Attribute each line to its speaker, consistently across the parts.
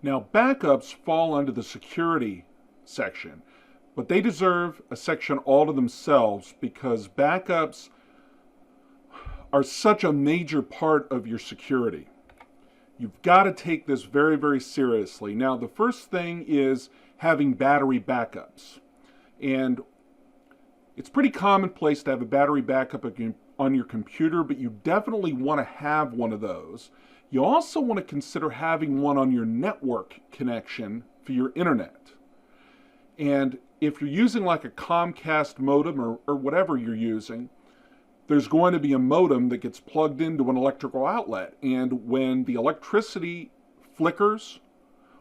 Speaker 1: Now, backups fall under the security section, but they deserve a section all to themselves because backups are such a major part of your security. You've got to take this very, very seriously. Now, the first thing is having battery backups. And it's pretty commonplace to have a battery backup on your computer, but you definitely want to have one of those. You also want to consider having one on your network connection for your internet. And if you're using like a Comcast modem or whatever you're using, there's going to be a modem that gets plugged into an electrical outlet. And when the electricity flickers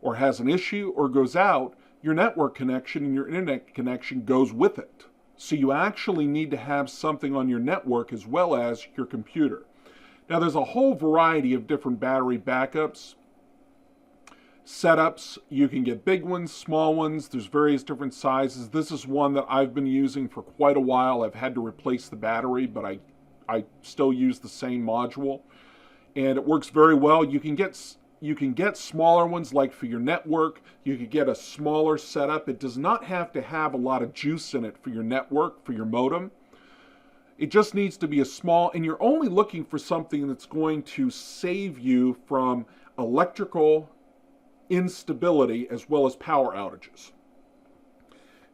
Speaker 1: or has an issue or goes out, your network connection and your internet connection goes with it. So you actually need to have something on your network as well as your computer. Now there's a whole variety of different battery backups, setups. You can get big ones, small ones. There's various different sizes. This is one that I've been using for quite a while. I've had to replace the battery, but I still use the same module. And it works very well. You can get smaller ones like for your network. You could get a smaller setup. It does not have to have a lot of juice in it for your network, for your modem. It just needs to be a small, and you're only looking for something that's going to save you from electrical instability as well as power outages.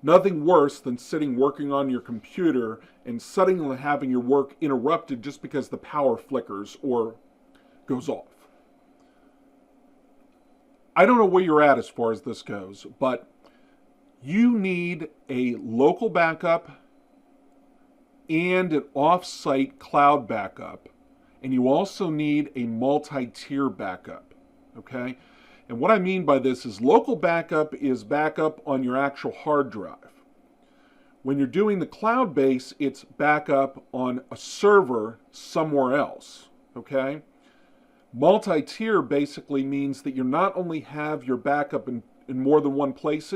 Speaker 1: Nothing worse than sitting working on your computer and suddenly having your work interrupted just because the power flickers or goes off. I don't know where you're at as far as this goes, but you need a local backup and an off-site cloud backup, and you also need a multi-tier backup, okay? And what I mean by this is local backup is backup on your actual hard drive. When you're doing the cloud base, it's backup on a server somewhere else, okay? Multi-tier basically means that you not only have your backup in more than one place,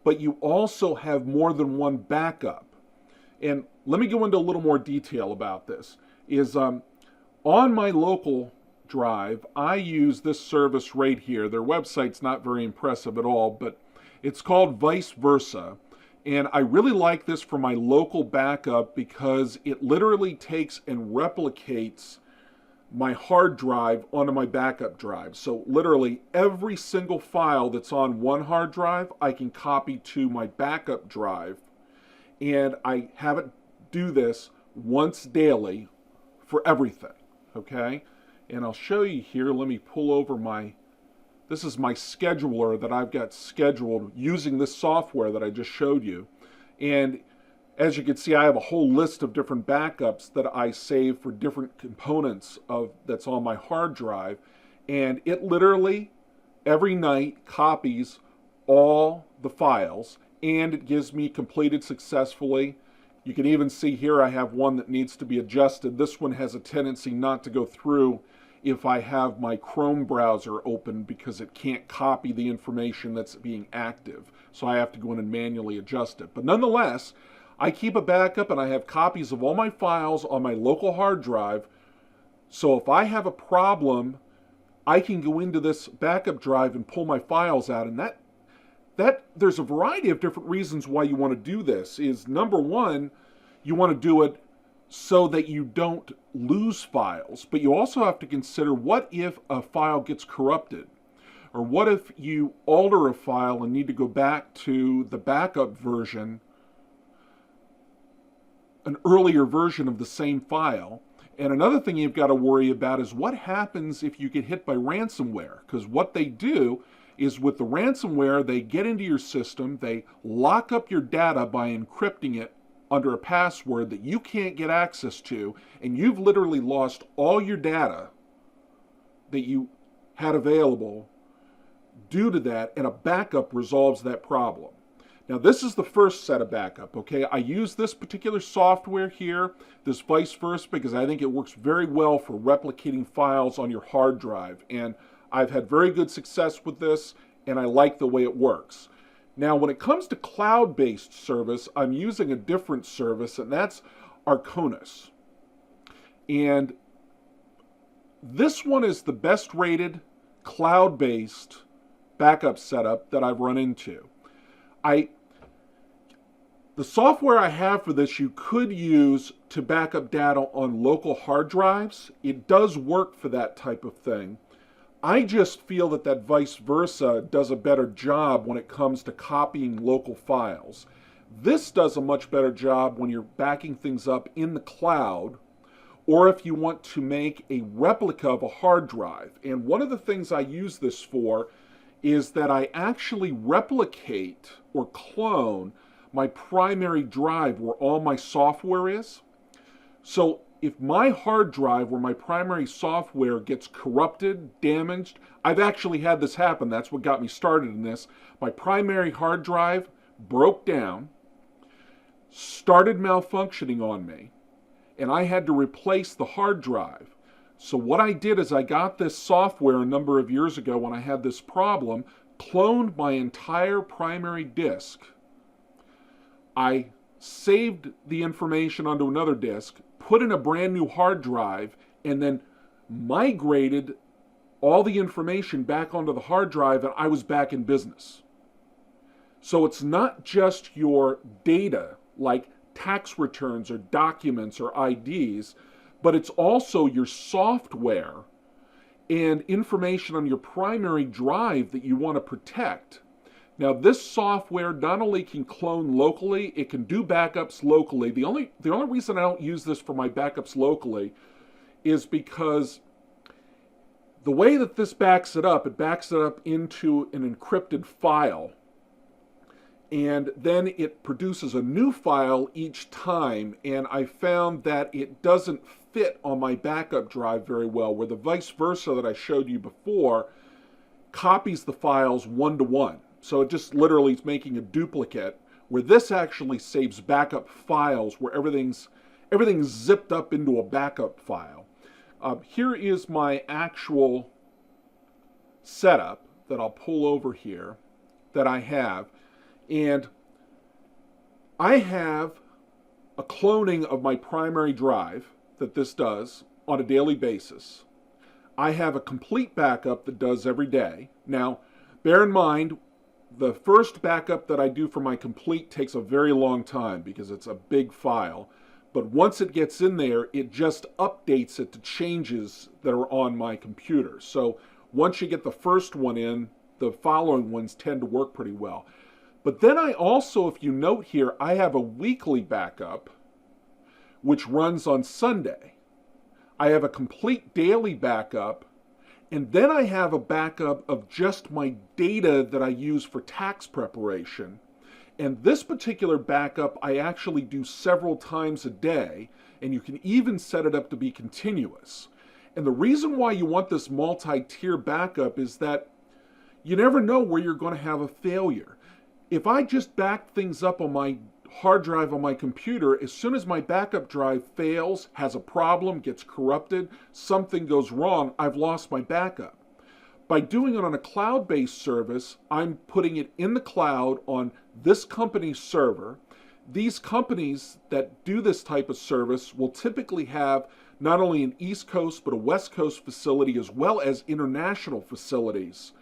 Speaker 1: but you also have more than one backup. And let me go into a little more detail about this. On my local drive, I use this service right here. Their website's not very impressive at all, but it's called Vice Versa. And I really like this for my local backup because it literally takes and replicates my hard drive onto my backup drive. So literally every single file that's on one hard drive, I can copy to my backup drive. And I have it do this once daily for everything, okay? And I'll show you here. Let me pull over this is my scheduler that I've got scheduled using this software that I just showed you. And as you can see, I have a whole list of different backups that I save for different components that's on my hard drive. And it literally, every night, copies all the files, and it gives me completed successfully. You can even see here I have one that needs to be adjusted. This one has a tendency not to go through if I have my Chrome browser open because it can't copy the information that's being active. So I have to go in and manually adjust it. But nonetheless, I keep a backup and I have copies of all my files on my local hard drive. So if I have a problem, I can go into this backup drive and pull my files out. And there's a variety of different reasons why you want to do this. Is number one, you want to do it so that you don't lose files, but you also have to consider what if a file gets corrupted, or what if you alter a file and need to go back to the backup version, an earlier version of the same file. And another thing you've got to worry about is what happens if you get hit by ransomware, because what they do is with the ransomware, they get into your system, they lock up your data by encrypting it under a password that you can't get access to, and you've literally lost all your data that you had available due to that, and a backup resolves that problem. Now this is the first set of backup, okay? I use this particular software here, this Vice Versa, because I think it works very well for replicating files on your hard drive, and I've had very good success with this, and I like the way it works. Now, when it comes to cloud-based service, I'm using a different service, and that's Arconis. And this one is the best rated cloud-based backup setup that I've run into. The software I have for this you could use to back up data on local hard drives. It does work for that type of thing. I just feel that vice versa does a better job when it comes to copying local files. This does a much better job when you're backing things up in the cloud, or if you want to make a replica of a hard drive. And one of the things I use this for is that I actually replicate or clone my primary drive where all my software is. So if my hard drive where my primary software gets corrupted, damaged, I've actually had this happen. That's what got me started in this. My primary hard drive broke down, started malfunctioning on me, and I had to replace the hard drive. So what I did is I got this software a number of years ago when I had this problem, cloned my entire primary disk. I saved the information onto another disk, put in a brand new hard drive, and then migrated all the information back onto the hard drive, and I was back in business. So it's not just your data like tax returns or documents or IDs, but it's also your software and information on your primary drive that you want to protect. Now, this software not only can clone locally, it can do backups locally. The only reason I don't use this for my backups locally is because the way that this backs it up into an encrypted file, and then it produces a new file each time, and I found that it doesn't fit on my backup drive very well, where the vice versa that I showed you before copies the files one-to-one. So it just literally is making a duplicate, where this actually saves backup files where everything's zipped up into a backup file. Here is my actual setup that I'll pull over here that I have. And I have a cloning of my primary drive that this does on a daily basis. I have a complete backup that does every day. Now, bear in mind, the first backup that I do for my complete takes a very long time because it's a big file. But once it gets in there, it just updates it to changes that are on my computer. So once you get the first one in, the following ones tend to work pretty well. But then I also, if you note here, I have a weekly backup which runs on Sunday. I have a complete daily backup, and then I have a backup of just my data that I use for tax preparation. And this particular backup I actually do several times a day, and you can even set it up to be continuous. And the reason why you want this multi-tier backup is that you never know where you're going to have a failure. If I just back things up on my hard drive on my computer, as soon as my backup drive fails, has a problem, gets corrupted, something goes wrong, I've lost my backup. By doing it on a cloud-based service, I'm putting it in the cloud on this company's server. These companies that do this type of service will typically have not only an East Coast but a West Coast facility as well as international facilities.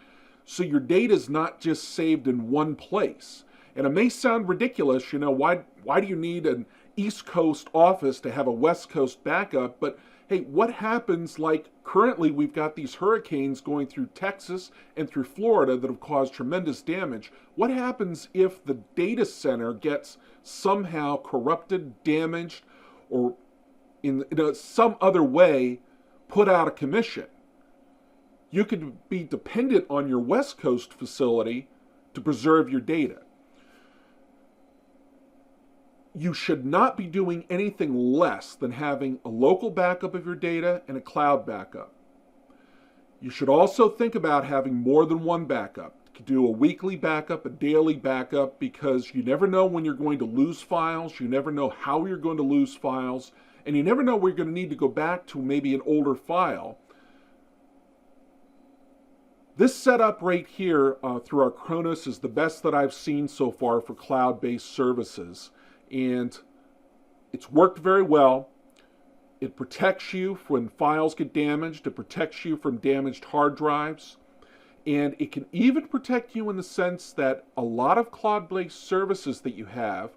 Speaker 1: So your data is not just saved in one place. And it may sound ridiculous, why do you need an East Coast office to have a West Coast backup? But hey, what happens, like currently we've got these hurricanes going through Texas and through Florida that have caused tremendous damage. What happens if the data center gets somehow corrupted, damaged, or in some other way put out of commission? You could be dependent on your West Coast facility to preserve your data. You should not be doing anything less than having a local backup of your data and a cloud backup. You should also think about having more than one backup. You could do a weekly backup, a daily backup, because you never know when you're going to lose files, you never know how you're going to lose files, and you never know where you're going to need to go back to maybe an older file. This setup right here through our Acronis is the best that I've seen so far for cloud-based services. And it's worked very well. It protects you when files get damaged. It protects you from damaged hard drives. And it can even protect you in the sense that a lot of cloud-based services that you have,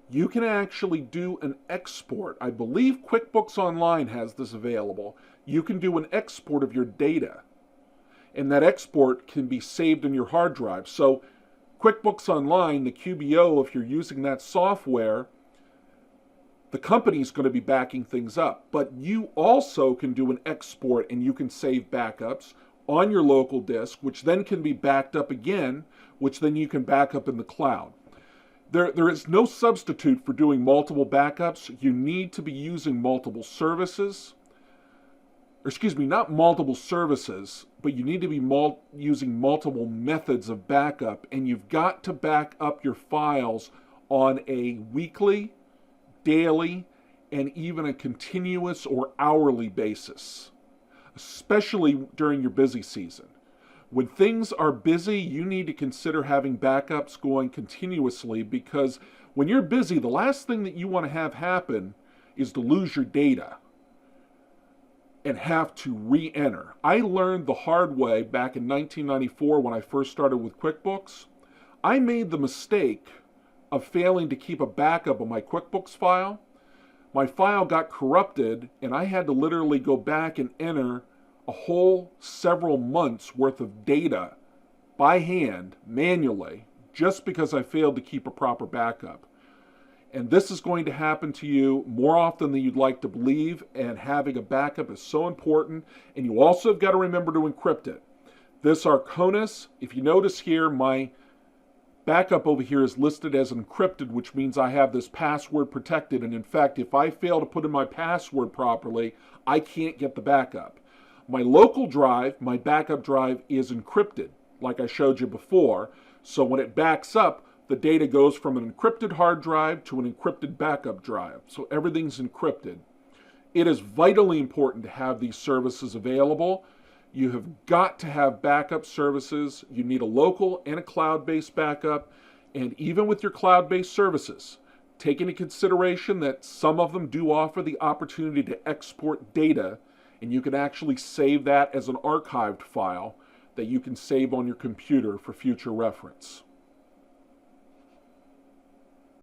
Speaker 1: you can actually do an export. I believe QuickBooks Online has this available. You can do an export of your data, and that export can be saved in your hard drive. So QuickBooks Online, the QBO, if you're using that software, the company's going to be backing things up. But you also can do an export, and you can save backups on your local disk, which then can be backed up again, which then you can back up in the cloud. There is no substitute for doing multiple backups. You need to be using multiple services. Or excuse me, not multiple services, but you need to be using multiple methods of backup, and you've got to back up your files on a weekly, daily, and even a continuous or hourly basis, especially during your busy season. When things are busy, you need to consider having backups going continuously, because when you're busy, the last thing that you want to have happen is to lose your data and have to re-enter. I learned the hard way back in 1994 when I first started with QuickBooks. I made the mistake of failing to keep a backup of my QuickBooks file. My file got corrupted, and I had to literally go back and enter a whole several months worth of data by hand, manually, just because I failed to keep a proper backup. And this is going to happen to you more often than you'd like to believe, and having a backup is so important. And you also have got to remember to encrypt it. This Arconis, if you notice here, my backup over here is listed as encrypted, which means I have this password protected. And in fact, if I fail to put in my password properly, I can't get the backup. My local drive, my backup drive, is encrypted, like I showed you before. So when it backs up, the data goes from an encrypted hard drive to an encrypted backup drive. So everything's encrypted. It is vitally important to have these services available. You have got to have backup services. You need a local and a cloud-based backup. And even with your cloud-based services, take into consideration that some of them do offer the opportunity to export data, and you can actually save that as an archived file that you can save on your computer for future reference.